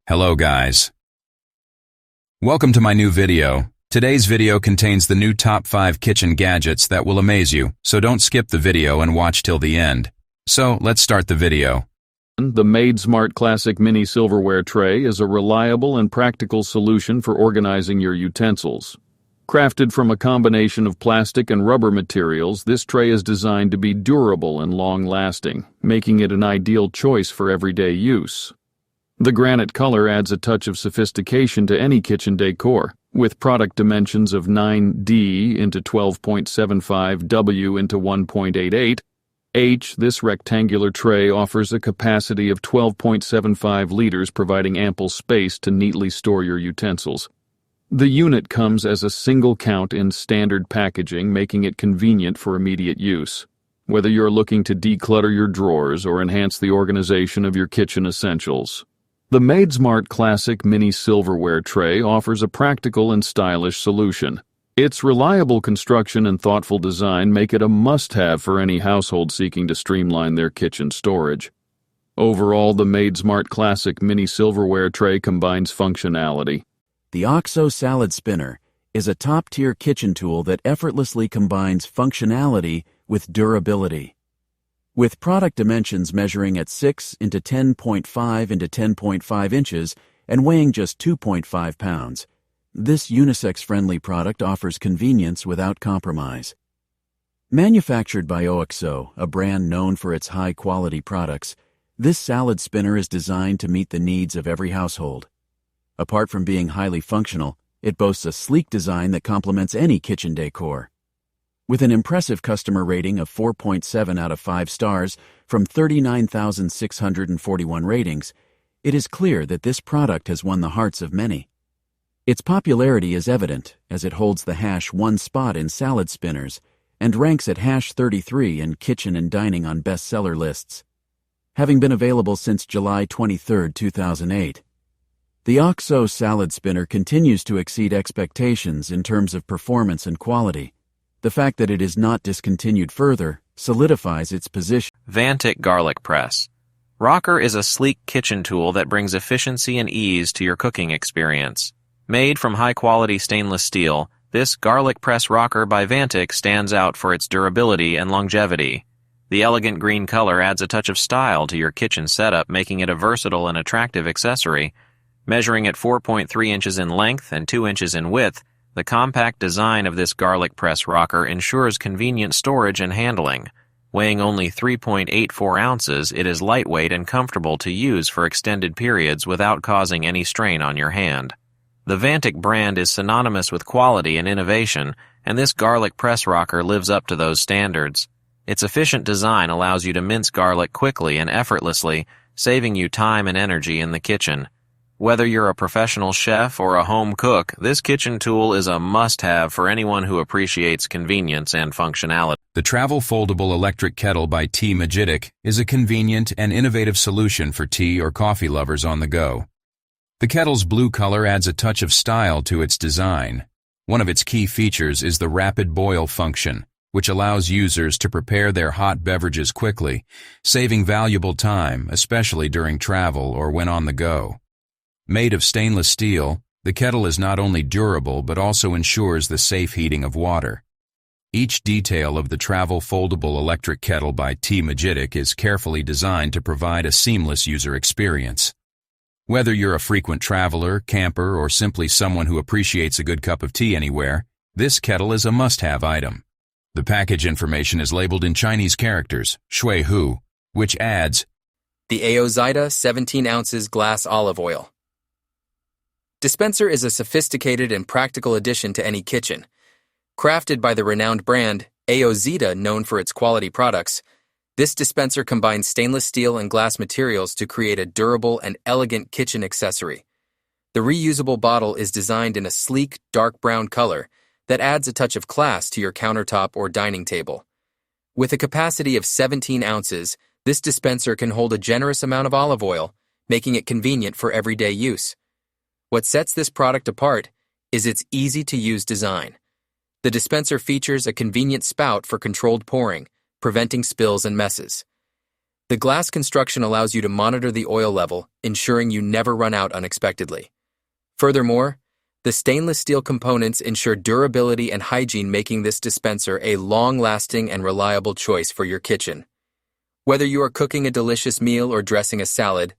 Hello guys. Welcome to my new video. Today's video contains the new top 5 kitchen gadgets that will amaze you, so don't skip the video and watch till the end. So, let's start the video. The Made Smart Classic Mini Silverware Tray is a reliable and practical solution for organizing your utensils. Crafted from a combination of plastic and rubber materials, this tray is designed to be durable and long-lasting, making it an ideal choice for everyday use. The granite color adds a touch of sophistication to any kitchen decor, with product dimensions of 9D into 12.75 W into 1.88 H. This rectangular tray offers a capacity of 12.75 liters, providing ample space to neatly store your utensils. The unit comes as a single count in standard packaging, making it convenient for immediate use. Whether you're looking to declutter your drawers or enhance the organization of your kitchen essentials, the Made Smart Classic Mini Silverware Tray offers a practical and stylish solution. Its reliable construction and thoughtful design make it a must-have for any household seeking to streamline their kitchen storage. Overall, the Made Smart Classic Mini Silverware Tray combines functionality. The Oxo Salad Spinner is a top-tier kitchen tool that effortlessly combines functionality with durability. With product dimensions measuring at 6 into 10.5 into 10.5 inches and weighing just 2.5 pounds, this unisex-friendly product offers convenience without compromise. Manufactured by Oxo, a brand known for its high-quality products, this salad spinner is designed to meet the needs of every household. Apart from being highly functional, it boasts a sleek design that complements any kitchen decor. With an impressive customer rating of 4.7 out of 5 stars from 39,641 ratings, it is clear that this product has won the hearts of many. Its popularity is evident as it holds the #1 spot in salad spinners and ranks at #33 in kitchen and dining on bestseller lists. Having been available since July 23, 2008, the Oxo Salad Spinner continues to exceed expectations in terms of performance and quality. The fact that it is not discontinued further solidifies its position. Vantic Garlic Press. Rocker is a sleek kitchen tool that brings efficiency and ease to your cooking experience. Made from high-quality stainless steel, this garlic press rocker by Vantic stands out for its durability and longevity. The elegant green color adds a touch of style to your kitchen setup, making it a versatile and attractive accessory. Measuring at 4.3 inches in length and 2 inches in width, the compact design of this garlic press rocker ensures convenient storage and handling. Weighing only 3.84 ounces, it is lightweight and comfortable to use for extended periods without causing any strain on your hand. The Vantic brand is synonymous with quality and innovation, and this garlic press rocker lives up to those standards. Its efficient design allows you to mince garlic quickly and effortlessly, saving you time and energy in the kitchen. Whether you're a professional chef or a home cook, this kitchen tool is a must-have for anyone who appreciates convenience and functionality. The Travel Foldable Electric Kettle by Vantic is a convenient and innovative solution for tea or coffee lovers on the go. The kettle's blue color adds a touch of style to its design. One of its key features is the rapid boil function, which allows users to prepare their hot beverages quickly, saving valuable time, especially during travel or when on the go. Made of stainless steel, the kettle is not only durable but also ensures the safe heating of water. Each detail of the Travel Foldable Electric Kettle by Vantic is carefully designed to provide a seamless user experience. Whether you're a frequent traveler, camper, or simply someone who appreciates a good cup of tea anywhere, this kettle is a must-have item. The package information is labeled in Chinese characters, shui hu, which adds, the Aozita 17 ounces glass olive oil. Dispenser is a sophisticated and practical addition to any kitchen. Crafted by the renowned brand Aozita, known for its quality products, this dispenser combines stainless steel and glass materials to create a durable and elegant kitchen accessory. The reusable bottle is designed in a sleek, dark brown color that adds a touch of class to your countertop or dining table. With a capacity of 17 ounces, this dispenser can hold a generous amount of olive oil, making it convenient for everyday use. What sets this product apart is its easy-to-use design. The dispenser features a convenient spout for controlled pouring, preventing spills and messes. The glass construction allows you to monitor the oil level, ensuring you never run out unexpectedly. Furthermore, the stainless steel components ensure durability and hygiene, making this dispenser a long-lasting and reliable choice for your kitchen. Whether you are cooking a delicious meal or dressing a salad,